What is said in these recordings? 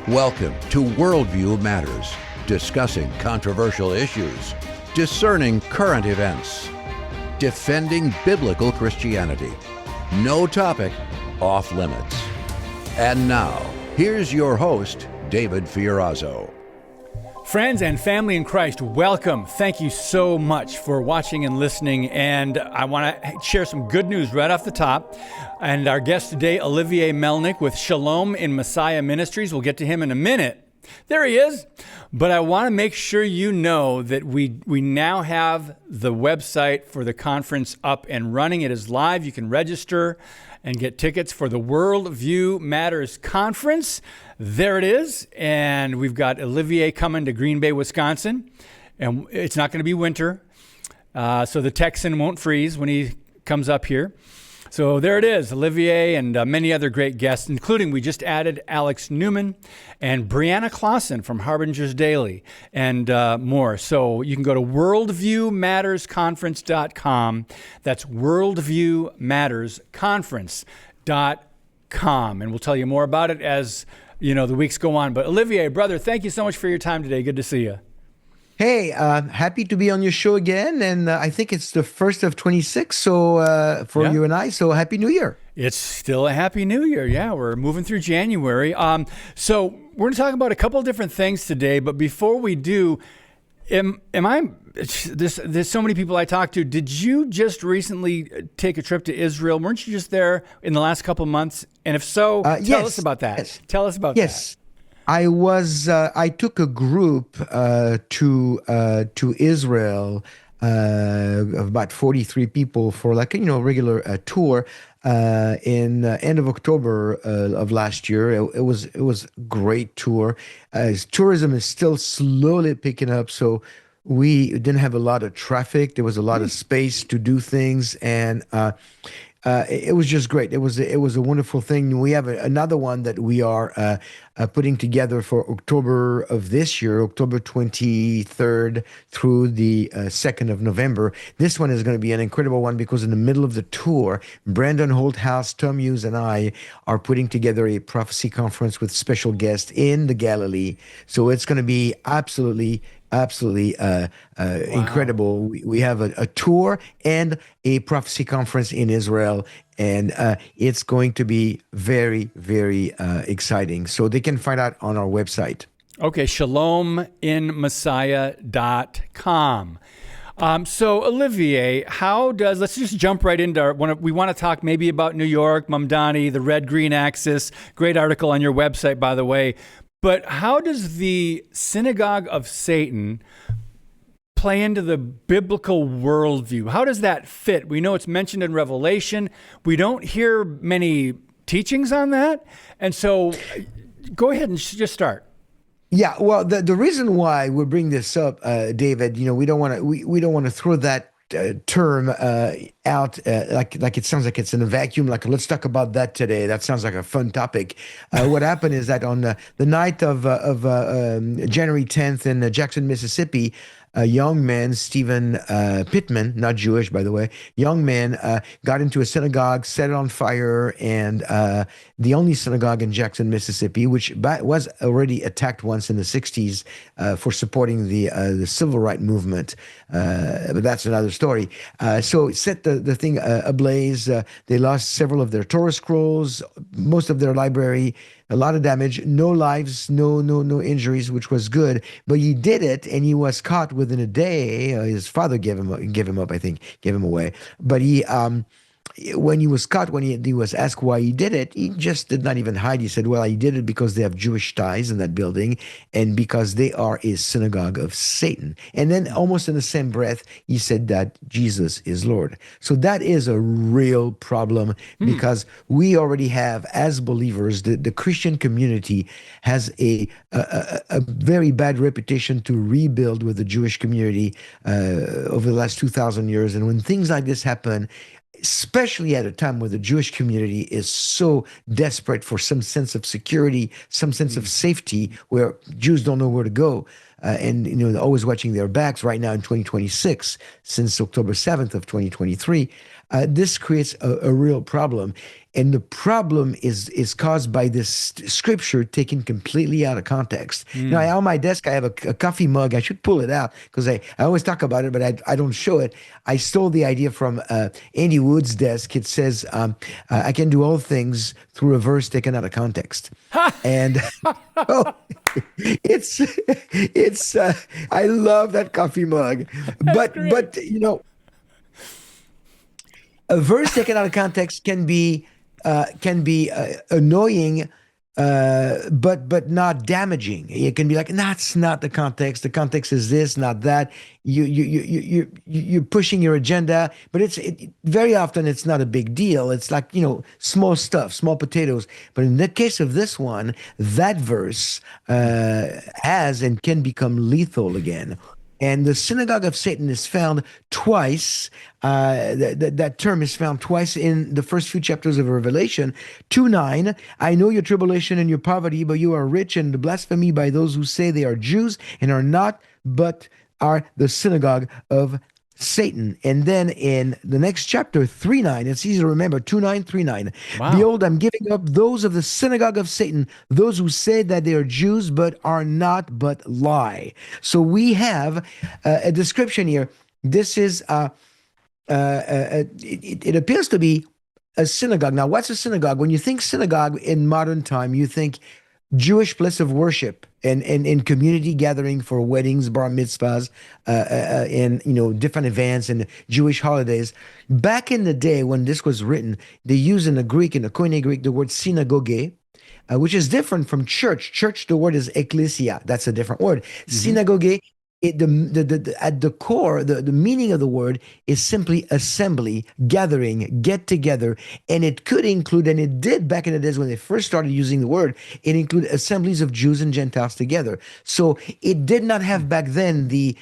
Welcome to Worldview Matters, discussing controversial issues, discerning current events, defending biblical Christianity. No topic off limits. And now, here's your host, David Fiorazzo. Friends and family in Christ, welcome. Thank you so much for watching and listening. And I want to share some good news right off the top. And our guest today, Olivier Melnick with Shalom in Messiah Ministries. We'll get to him in a minute. There he is. But I want to make sure you know that we now have the website for the conference up and running. It is live. You can register and get tickets for the Worldview Matters Conference. There it is. And we've got Olivier coming to Green Bay, Wisconsin. And it's not going to be winter. So the Texan won't freeze when he comes up here. So there it is, Olivier and many other great guests, including we just added Alex Newman and Brianna Clausen from Harbinger's Daily and more. So you can go to worldviewmattersconference.com. That's worldviewmattersconference.com. And we'll tell you more about it as the weeks go on. But Olivier, brother, thank you so much for your time today. Good to see you. Hey, happy to be on your show again. And I think it's the first of 26 so for you and I. So Happy New Year. It's still a Happy New Year. Yeah, we're moving through January. So we're going to talk about a couple of different things today. But before we do, there's so many people I talk to. Did you just recently take a trip to Israel? Weren't you just there in the last couple of months? And if so, tell us about that. Yes. Tell us about that. I was. I took a group to Israel of about 43 people for regular tour in end of October of last year. It was a great tour. Tourism is still slowly picking up, so we didn't have a lot of traffic. There was a lot of space to do things, and it was just great. It was a wonderful thing. We have another one that we are putting together for October of this year, October 23rd through the 2nd of November. This one is going to be an incredible one because in the middle of the tour, Brandon Holthouse, Tom Hughes, and I are putting together a prophecy conference with special guests in the Galilee. So it's going to be absolutely incredible. We have a tour and a prophecy conference in Israel, and it's going to be very, very exciting. So they can find out on our website. Okay, shalominmessiah.com. So Olivier, let's just jump right into we want to talk maybe about New York, Mamdani, the red-green axis. Great article on your website, by the way. But how does the Synagogue of Satan play into the biblical worldview? How does that fit? We know it's mentioned in Revelation. We don't hear many teachings on that. And so go ahead and just start. Yeah, well, the reason why we bring this up, David, we don't want to throw that term out like it sounds like it's in a vacuum. Like, let's talk about that today. That sounds like a fun topic. What happened is that on the night of January 10th in Jackson, Mississippi, a young man, Stephen Pittman, not Jewish, by the way, young man got into a synagogue, set it on fire, and the only synagogue in Jackson, Mississippi, which was already attacked once in the 60s for supporting the civil rights movement. But that's another story. So it set the thing ablaze. They lost several of their Torah scrolls, most of their library, a lot of damage, no lives, no injuries, which was good. But he did it, and he was caught within a day. His father gave him up, I think, gave him away. But when he was caught, when he was asked why he did it, he just did not even hide. He said, well, he did it because they have Jewish ties in that building and because they are a synagogue of Satan. And then almost in the same breath, he said that Jesus is Lord. So that is a real problem because we already have, as believers, the Christian community has a very bad reputation to rebuild with the Jewish community over the last 2,000 years. And when things like this happen, especially at a time where the Jewish community is so desperate for some sense of security, some sense of safety, where Jews don't know where to go. and they're always watching their backs right now in 2026, since October 7th of 2023. This creates a real problem. And the problem is caused by this scripture taken completely out of context. On my desk, I have a coffee mug. I should pull it out because I always talk about it, but I don't show it. I stole the idea from Andy Wood's desk. It says, I can do all things through a verse taken out of context. And oh, it's I love that coffee mug. But a verse taken out of context can be annoying, but not damaging. It can be like, that's not the context. The context is this, not that. You're pushing your agenda, but very often it's not a big deal. It's like small stuff, small potatoes. But in the case of this one, that verse has and can become lethal again. And the synagogue of Satan is found twice. That term is found twice in the first few chapters of Revelation. 2:9, I know your tribulation and your poverty, but you are rich, and the blasphemy by those who say they are Jews and are not, but are the synagogue of Satan. And then in the next chapter, 3:9, it's easy to remember, 2:9, 3:9. Wow. Behold, I'm giving up those of the synagogue of Satan, those who say that they are Jews, but are not, but lie. So we have a description here. This is, it appears to be a synagogue. Now, what's a synagogue? When you think synagogue in modern time, you think Jewish place of worship and community gathering for weddings, bar mitzvahs, and different events and Jewish holidays. Back in the day when this was written, they used in the Koine Greek, the word synagogue, which is different from church. Church, the word is ekklesia. That's a different word. Synagogue, at the core, the meaning of the word is simply assembly, gathering, get together. And it could include, and it did back in the days when they first started using the word, it included assemblies of Jews and Gentiles together. So it did not have back then the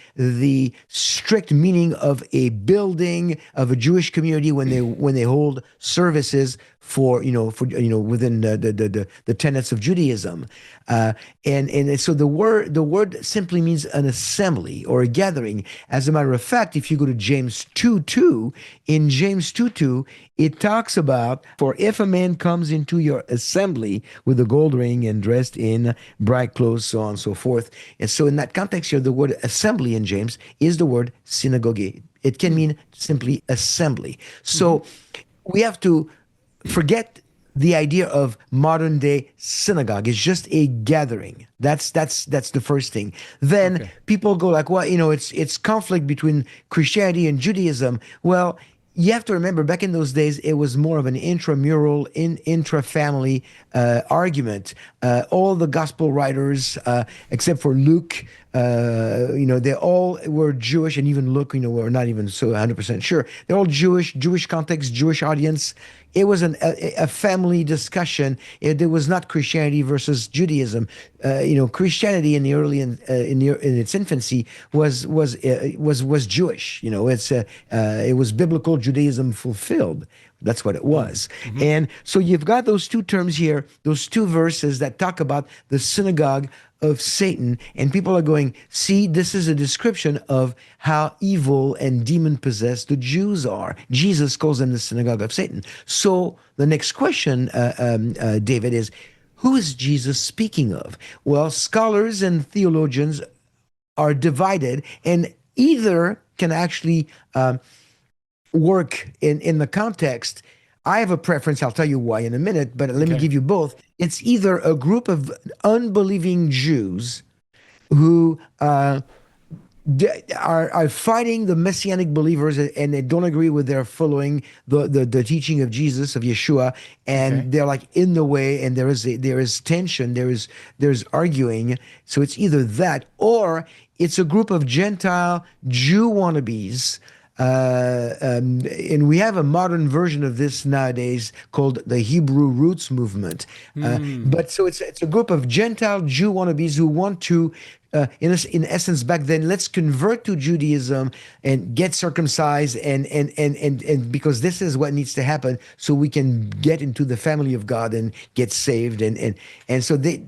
strict meaning of a building, of a Jewish community when they hold services for within the tenets of Judaism, and so the word simply means an assembly or a gathering. As a matter of fact, if you go to James 2:2, in James 2:2, it talks about, for if a man comes into your assembly with a gold ring and dressed in bright clothes, so on and so forth. And so in that context here, the word assembly in James is the word synagogue. It can mean simply assembly. So we have to forget the idea of modern day synagogue. It's just a gathering. That's the first thing. Then people go like, well, it's conflict between Christianity and Judaism. Well, you have to remember, back in those days, it was more of an intramural, intra-family argument. All the gospel writers, except for Luke, they all were Jewish, and even Luke, we're not even so 100% sure. They're all Jewish context, Jewish audience. It was a family discussion. There was not Christianity versus Judaism. Christianity in the early in its infancy was Jewish. It was biblical Judaism fulfilled. That's what it was. And so you've got those two terms here, those two verses that talk about the synagogue of Satan, and people are going, see, this is a description of how evil and demon-possessed the Jews are. Jesus calls them the synagogue of Satan. So the next question, David, is, who is Jesus speaking of? Well, scholars and theologians are divided, and either can actually work in the context. I have a preference. I'll tell you why in a minute, but let me give you both. It's either a group of unbelieving Jews who are fighting the Messianic believers, and they don't agree with their following the teaching of Jesus, of Yeshua, and they're like in the way, and there is tension, there's arguing. So it's either that, or it's a group of Gentile Jew wannabes. And we have a modern version of this nowadays called the Hebrew Roots movement. But so it's a group of Gentile Jew wannabes who want to in essence, back then, let's convert to Judaism and get circumcised, and because this is what needs to happen, so we can get into the family of God and get saved, and so they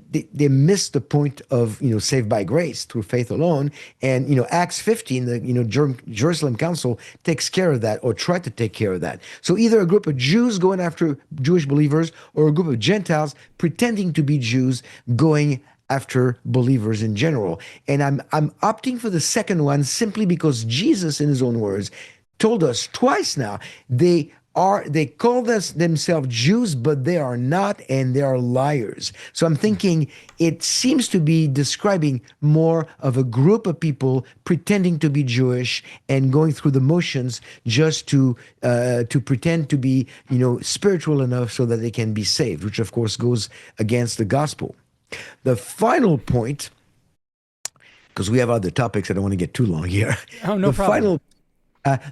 missed the point of saved by grace through faith alone, and Acts 15, the Jerusalem Council takes care of that, or tried to take care of that. So either a group of Jews going after Jewish believers, or a group of Gentiles pretending to be Jews going after believers in general. And I'm opting for the second one simply because Jesus, in his own words, told us twice now, they call themselves Jews, but they are not, and they are liars. So I'm thinking it seems to be describing more of a group of people pretending to be Jewish and going through the motions just to pretend to be spiritual enough so that they can be saved, which of course goes against the gospel. The final point, because we have other topics, I don't want to get too long here. Oh, no problem.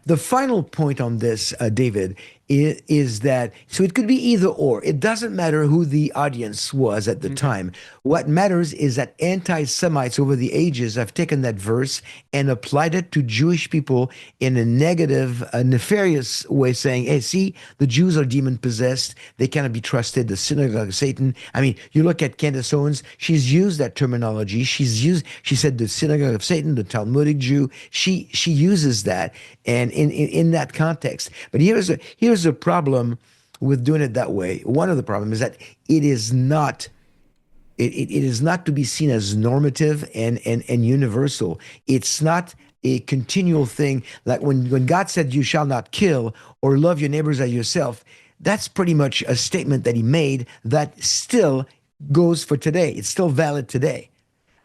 The final point on this, David, is that, so it could be either or. It doesn't matter who the audience was at the time. What matters is that anti-Semites over the ages have taken that verse and applied it to Jewish people in a negative, nefarious way, saying, hey, see, the Jews are demon-possessed. They cannot be trusted. The synagogue of Satan. I mean, you look at Candace Owens. She's used that terminology. She said the synagogue of Satan, the Talmudic Jew. She uses that, and in that context. But here's a problem with doing it that way. One of the problems is that it is not to be seen as normative and universal. It's not a continual thing. Like when God said, you shall not kill, or love your neighbors as yourself, that's pretty much a statement that he made that still goes for today. It's still valid today.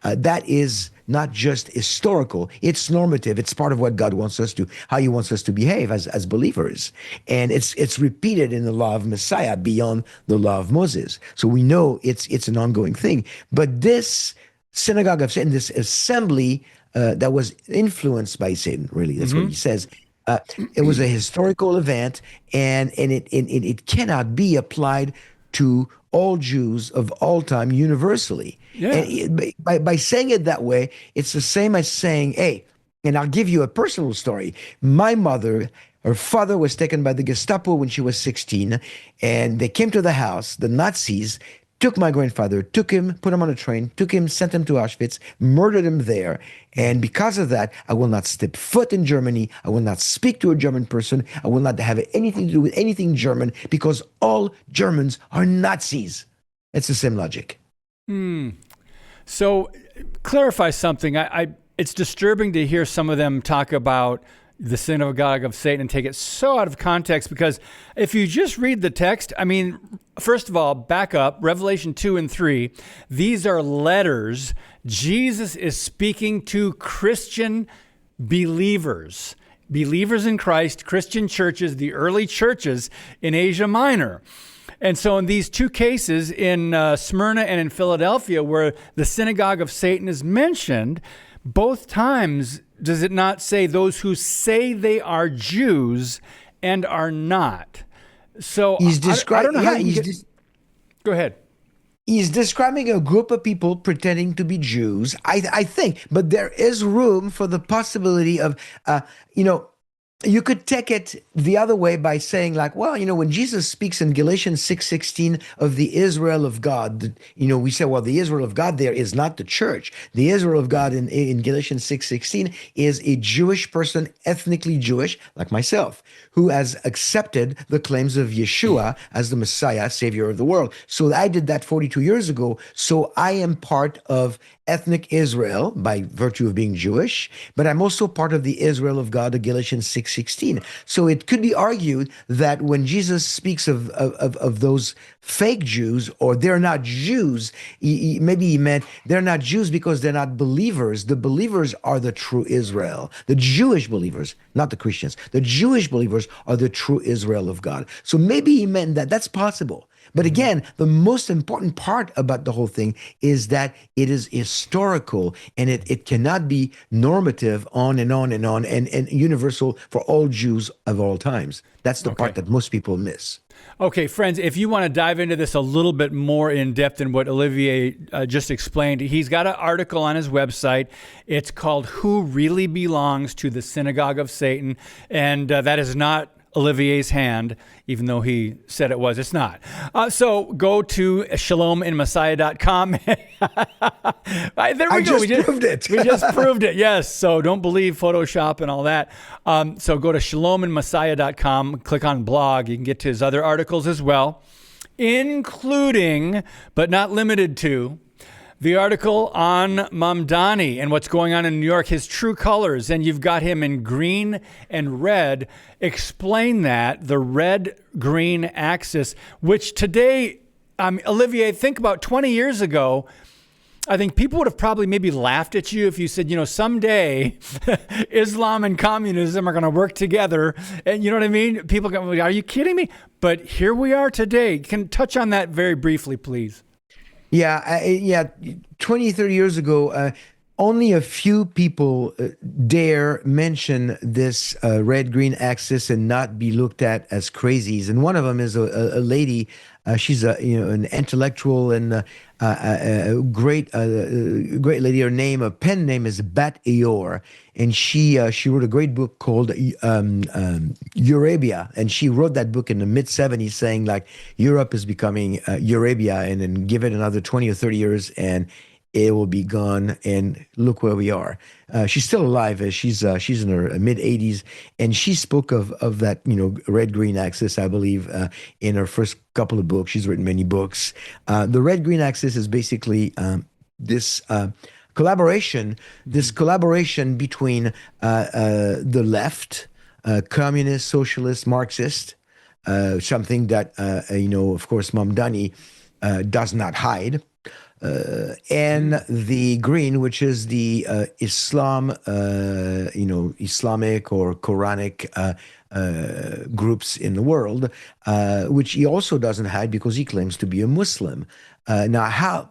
That is not just historical, it's normative. It's part of what God wants us to, how he wants us to behave as believers. And it's repeated in the law of Messiah beyond the law of Moses. So we know it's an ongoing thing. But this synagogue of Satan, this assembly that was influenced by Satan, really, that's what he says. It was a historical event, and it cannot be applied to all Jews of all time universally. Yeah. And by saying it that way, it's the same as saying, hey, and I'll give you a personal story. My mother, her father was taken by the Gestapo when she was 16, and they came to the house, the Nazis, took my grandfather, took him, put him on a train, took him, sent him to Auschwitz, murdered him there. And because of that, I will not step foot in Germany. I will not speak to a German person. I will not have anything to do with anything German, because all Germans are Nazis. It's the same logic. So clarify something. It's disturbing to hear some of them talk about the synagogue of Satan and take it so out of context, because if you just read the text, I mean, first of all, back up, Revelation 2 and 3, these are letters. Jesus is speaking to Christian believers in Christ, Christian churches, the early churches in Asia Minor. And so in these two cases, in Smyrna and in Philadelphia, where the synagogue of Satan is mentioned, both times does it not say those who say they are Jews and are not? So he's describing. I don't know how you go ahead. He's describing a group of people pretending to be Jews, I think, but there is room for the possibility of, you could take it the other way by saying, like, well, when Jesus speaks in Galatians 6:16 of the Israel of God, we say, well, the Israel of God there is not the church. The Israel of God in Galatians 6:16 is a Jewish person, ethnically Jewish, like myself, who has accepted the claims of Yeshua as the Messiah, Savior of the world. So I did that 42 years ago. So I am part of ethnic Israel by virtue of being Jewish, but I'm also part of the Israel of God of Galatians 6:16. So it could be argued that when Jesus speaks of those fake Jews, or they're not Jews, maybe he meant they're not Jews because they're not believers. The believers are the true Israel. The Jewish believers, not the Christians. The Jewish believers are the true Israel of God. So maybe he meant that. That's possible. But again, the most important part about the whole thing is that it is historical and it cannot be normative on and on and on and universal for all Jews of all times. That's the part that most people miss. Okay, friends, if you want to dive into this a little bit more in depth than what Olivier just explained, he's got an article on his website. It's called Who Really Belongs to the Synagogue of Satan? And that is not Olivier's hand, even though he said it was. It's not. So go to shalominmessiah.com. There we go. We proved it. We just proved it. Yes. So don't believe Photoshop and all that. So go to shalominmessiah.com, click on blog. You can get to his other articles as well, including, but not limited to, the article on Mamdani and what's going on in New York, his true colors, and you've got him in green and red. Explain that, the red-green axis, which today, Olivier, think about 20 years ago, I think people would have probably maybe laughed at you if you said, someday Islam and communism are going to work together. And you know what I mean? People go, are you kidding me? But here we are today. Can you touch on that very briefly, please? Yeah, 20, 30 years ago, only a few people dare mention this red-green axis and not be looked at as crazies. And one of them is a lady. She's an intellectual and a great lady. Her name, a pen name is Bat Eor, and she wrote a great book called Eurabia, and she wrote that book in the mid-70s, saying like Europe is becoming Eurabia, and then give it another 20 or 30 years, and it will be gone. And look where we are. She's still alive. She's in her mid 80s, and she spoke of that red-green axis, I believe, in her first couple of books. She's written many books. The red-green axis is basically this collaboration between the left, communist, socialist, Marxist, something that of course, Mamdani does not hide. And the green, which is the Islam, Islamic or Quranic groups in the world, which he also doesn't hide because he claims to be a Muslim. Now, how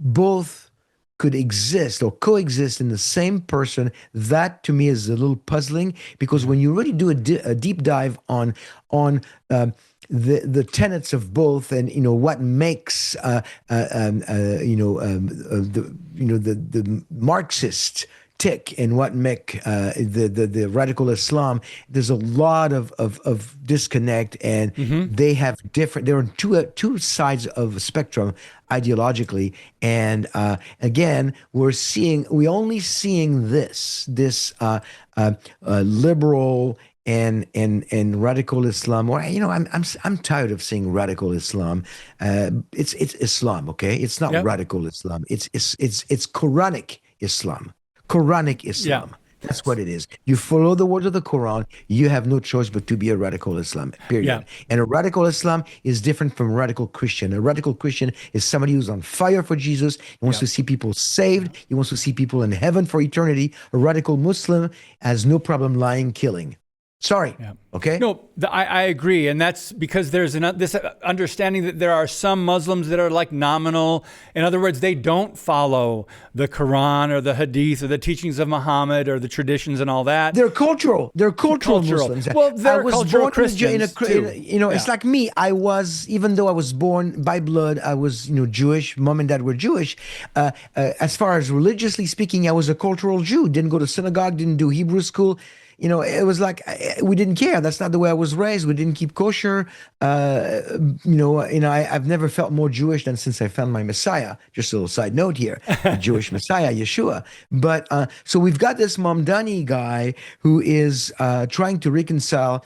both could exist or coexist in the same person, that to me is a little puzzling, because when you really do a deep dive on the tenets of both, and what makes the Marxist tick and what make the radical Islam, there's a lot of disconnect, and they have different. They're on two sides of a spectrum ideologically, and again, we're only seeing this liberal and radical Islam. Or I'm tired of saying radical Islam. It's Islam, okay? It's not radical Islam. It's Quranic Islam. Quranic Islam. Yeah. That's what it is. You follow the words of the Quran. You have no choice but to be a radical Islam, period. Yeah. And a radical Islam is different from a radical Christian. A radical Christian is somebody who's on fire for Jesus. He wants to see people saved. He wants to see people in heaven for eternity. A radical Muslim has no problem lying, killing. Sorry. Yeah. Okay. No, I agree, and that's because there's this understanding that there are some Muslims that are like nominal. In other words, they don't follow the Quran or the Hadith or the teachings of Muhammad or the traditions and all that. They're cultural. They're cultural Muslims. Well, they're cultural Christians too. It's like me. Even though I was born by blood, I was Jewish. Mom and dad were Jewish. As far as religiously speaking, I was a cultural Jew. Didn't go to synagogue. Didn't do Hebrew school. It was like we didn't care. That's not the way I was raised. We didn't keep kosher. I've never felt more Jewish than since I found my Messiah. Just a little side note here, the Jewish Messiah, Yeshua. But so we've got this Mamdani guy who is trying to reconcile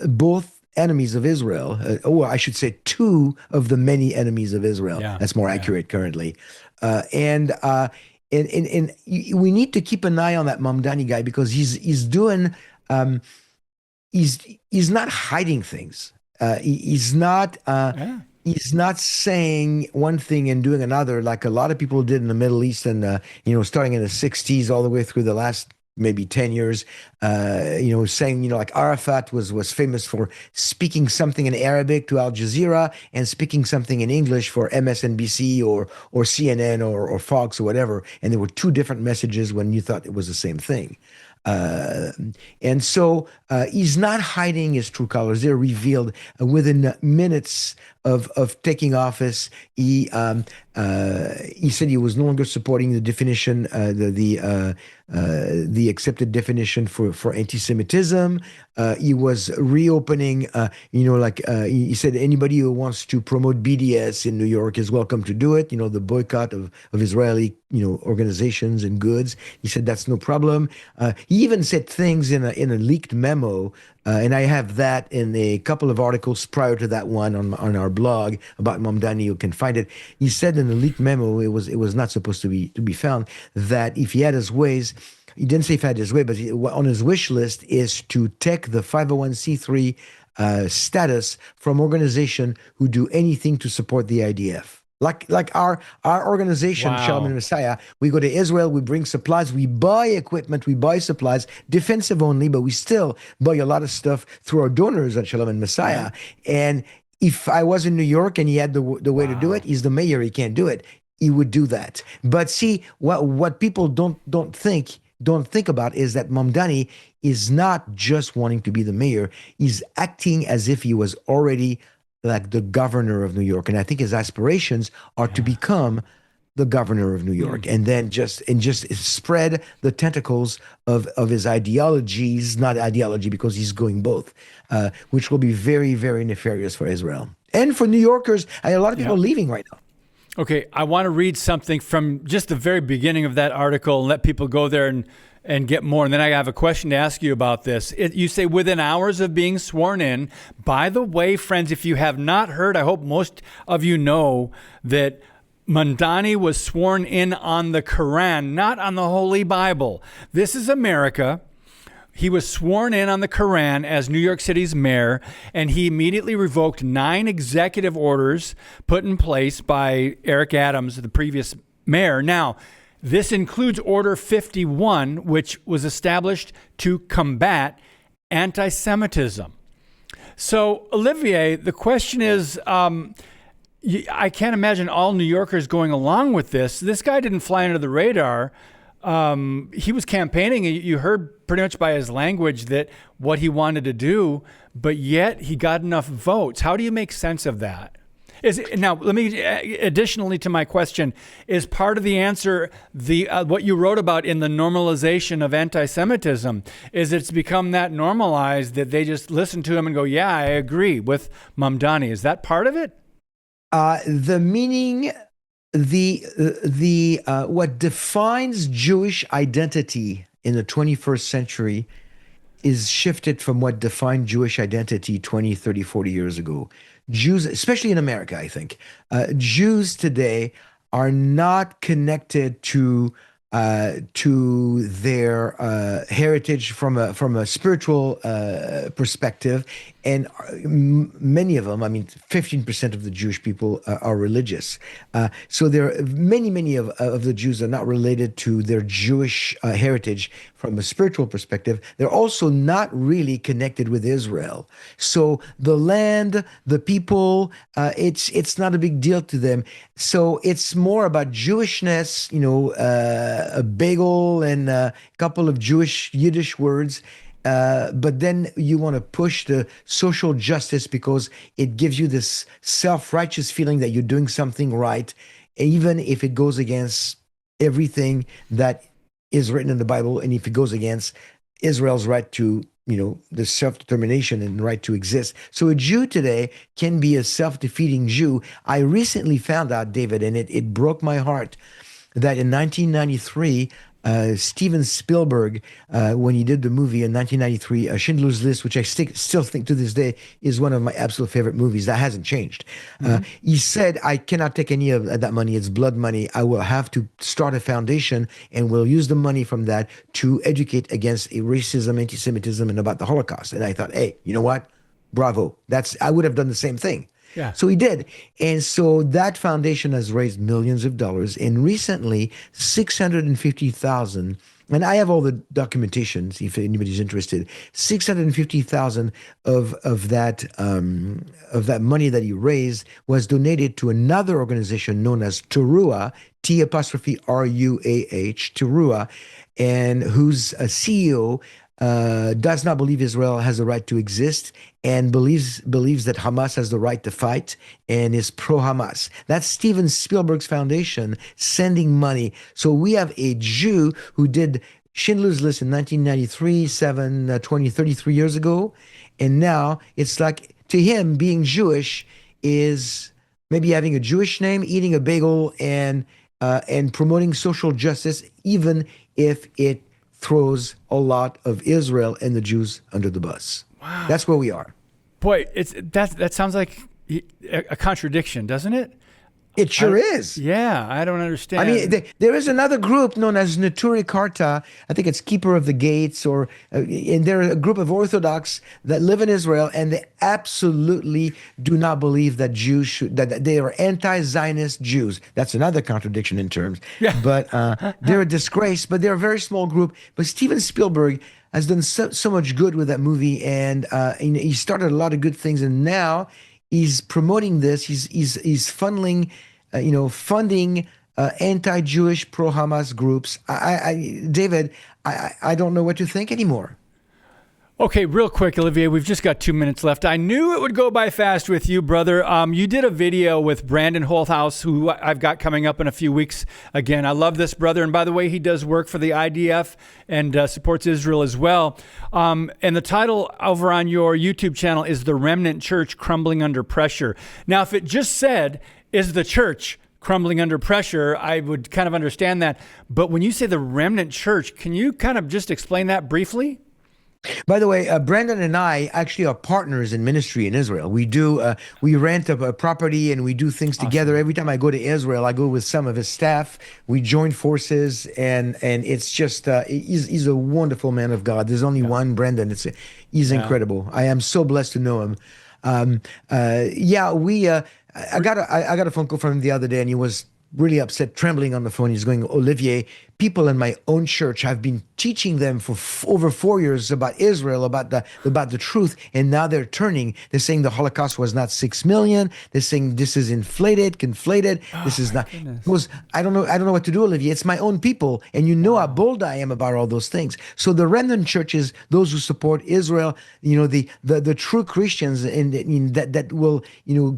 both enemies of Israel, or I should say two of the many enemies of Israel. Yeah. That's more accurate currently. And we need to keep an eye on that Mamdani guy, because he's doing he's not hiding things. He's not saying one thing and doing another like a lot of people did in the Middle East, and starting in the 60s all the way through the last maybe 10 years, saying, like Arafat was famous for speaking something in Arabic to Al Jazeera and speaking something in English for MSNBC or CNN or Fox or whatever. And there were two different messages when you thought it was the same thing. Uh, and so he's not hiding his true colors. They're revealed within minutes of taking office. He said he was no longer supporting the definition, the accepted definition for anti-Semitism. He was reopening, he said anybody who wants to promote BDS in New York is welcome to do it. The boycott of Israeli, organizations and goods. He said that's no problem. He even said things in a leaked memo, and I have that in a couple of articles prior to that one on our blog about Mamdani. You can find it. He said in the leaked memo, it was not supposed to be found, that if he had his ways, he didn't say if he had his way, but on his wish list is to take the 501c3 status from organization who do anything to support the IDF. Like our organization, Wow. Shalom and Messiah, we go to Israel, we bring supplies, we buy equipment, we buy supplies, defensive only, but we still buy a lot of stuff through our donors at Shalom and Messiah. And if I was in New York and he had the way to do it, he's the mayor, he can't do it. He would do that. But see, what people don't think about is that Mamdani is not just wanting to be the mayor. He's acting as if he was already like the governor of New York. And I think his aspirations are to become the governor of New York and then just spread the tentacles of his ideologies, not ideology because he's going both, which will be very, very nefarious for Israel. And for New Yorkers, a lot of people are leaving right now. Okay, I want to read something from just the very beginning of that article and let people go there and get more. And then I have a question to ask you about this. You say within hours of being sworn in. By the way, friends, if you have not heard, I hope most of you know that Mamdani was sworn in on the Quran, not on the Holy Bible. This is America. He was sworn in on the Quran as New York City's mayor, and he immediately revoked 9 executive orders put in place by Eric Adams, the previous mayor. Now, this includes Order 51, which was established to combat anti-Semitism. So, Olivier, the question is, I can't imagine all New Yorkers going along with this. This guy didn't fly under the radar. He was campaigning. You heard pretty much by his language that what he wanted to do, but yet he got enough votes. How do you make sense of that? Now, let me, additionally to my question, is part of the answer what you wrote about in the normalization of anti-Semitism? Is it's become that normalized that they just listen to him and go, yeah, I agree with Mamdani. Is that part of it? The meaning... what defines Jewish identity in the 21st century is shifted from what defined Jewish identity 20, 30, 40 years ago. Jews, especially in America, I think, Jews today are not connected to their heritage from a spiritual perspective, and many of them, 15% of the Jewish people are religious. So there are many of the Jews are not related to their Jewish heritage from a spiritual perspective. They're also not really connected with Israel. So the land, the people, it's not a big deal to them. So it's more about Jewishness, a bagel and a couple of Yiddish words. But then you want to push the social justice because it gives you this self-righteous feeling that you're doing something right, even if it goes against everything that is written in the Bible, and if it goes against Israel's right to, the self-determination and right to exist. So a Jew today can be a self-defeating Jew. I recently found out, David, and it broke my heart, that in 1993, Steven Spielberg, when he did the movie in 1993, Schindler's List, which I still think to this day is one of my absolute favorite movies. That hasn't changed. He said, I cannot take any of that money. It's blood money. I will have to start a foundation, and we'll use the money from that to educate against racism, anti-Semitism, and about the Holocaust. And I thought, hey, you know what? Bravo. I would have done the same thing. Yeah. So he did. And so that foundation has raised millions of dollars. And recently, 650,000 and I have all the documentations if anybody's interested. 650,000 of that money that he raised was donated to another organization known as Teruah, T''Ruah, Teruah, and whose CEO does not believe Israel has the right to exist and believes that Hamas has the right to fight and is pro-Hamas. That's Steven Spielberg's foundation sending money. So we have a Jew who did Schindler's List in 1993, 20, 33 years ago. And now it's like, to him, being Jewish is maybe having a Jewish name, eating a bagel, and promoting social justice, even if it throws a lot of Israel and the Jews under the bus. Wow. That's where we are. Boy, that sounds like a contradiction, doesn't it? It sure is. Yeah, I don't understand. I mean, there is another group known as Neturei Karta. I think it's Keeper of the Gates, and they're a group of Orthodox that live in Israel, and they absolutely do not believe that that they are anti-Zionist Jews. That's another contradiction in terms. Yeah. But they're a disgrace, but they're a very small group. But Steven Spielberg has done so much good with that movie, and he started a lot of good things, and now he's promoting this. He's funneling, funding anti-Jewish pro-Hamas groups. David, I don't know what to think anymore. Okay, real quick, Olivier, we've just got 2 minutes left. I knew it would go by fast with you, brother. You did a video with Brandon Holthouse, who I've got coming up in a few weeks. Again, I love this brother. And by the way, he does work for the IDF and supports Israel as well. And the title over on your YouTube channel is The Remnant Church Crumbling Under Pressure. Now, if it just said, is the church crumbling under pressure, I would kind of understand that. But when you say the remnant church, can you kind of just explain that briefly? By the way, Brandon and I actually are partners in ministry in Israel. We rent a property and we do things together. Every time I go to Israel, I go with some of his staff. We join forces, and it's just he's a wonderful man of God. There's only one Brandon. He's incredible. I am so blessed to know him. I got a phone call from him the other day, and he was really upset, trembling on the phone. He's going, Olivier, people in my own church have been teaching them for over 4 years about Israel, about the truth, and now they're turning. They're saying the Holocaust was not 6 million. They're saying this is inflated, conflated. This is not. Goes, I don't know what to do, Olivier. It's my own people, and you know how bold I am about all those things. So the remnant churches, those who support Israel, the true Christians, that will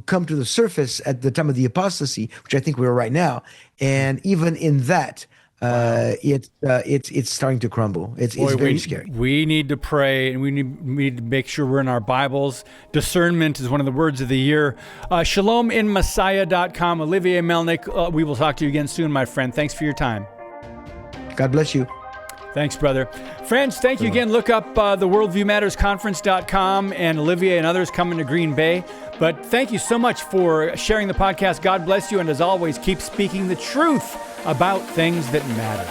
come to the surface at the time of the apostasy, which I think we're right now. And even in that, it's starting to crumble. It's very scary. We need to pray, and we need to make sure we're in our Bibles. Discernment is one of the words of the year. ShalomInMessiah.com. Olivier Melnick. We will talk to you again soon, my friend. Thanks for your time. God bless you. Thanks, brother. Friends, thank you again. Look up the worldviewmattersconference.com and Olivier and others coming to Green Bay. But thank you so much for sharing the podcast. God bless you. And as always, keep speaking the truth about things that matter.